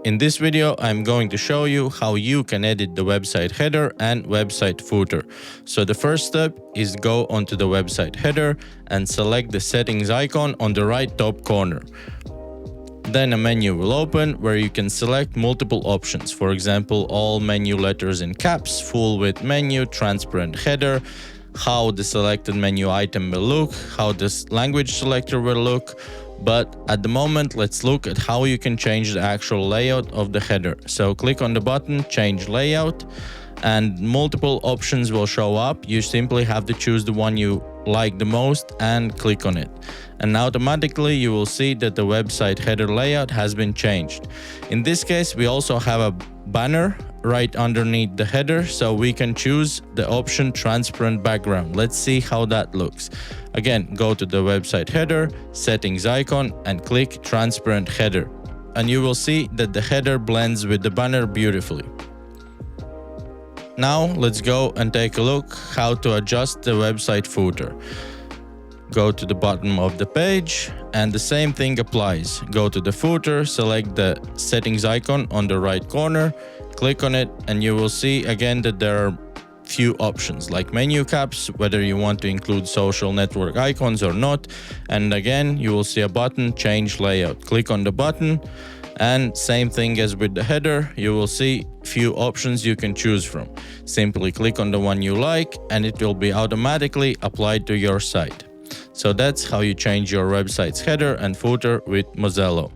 In this video, I'm going to show you how you can edit the website header and website footer. So the first step is go onto the website header and select the settings icon on the right top corner. Then a menu will open where you can select multiple options. For example, all menu letters in caps, full width menu, transparent header, how the selected menu item will look, how this language selector will look. But at the moment, let's look at how you can change the actual layout of the header. So click on the button, change layout, and multiple options will show up. You simply have to choose the one you like the most and click on it. And automatically you will see that the website header layout has been changed. In this case, we also have a banner right underneath the header, so we can choose the option transparent background. Let's see how that looks. Again, go to the website header, settings icon, and click transparent header. And you will see that the header blends with the banner beautifully. Now let's go and take a look how to adjust the website footer. Go to the bottom of the page and the same thing applies. Go to the footer, select the settings icon on the right corner, click on it, and you will see again that there are few options like menu caps, whether you want to include social network icons or not. And again, you will see a button, change layout. Click on the button, and same thing as with the header, you will see few options you can choose from. Simply click on the one you like and it will be automatically applied to your site. So that's how you change your website's header and footer with Mozello.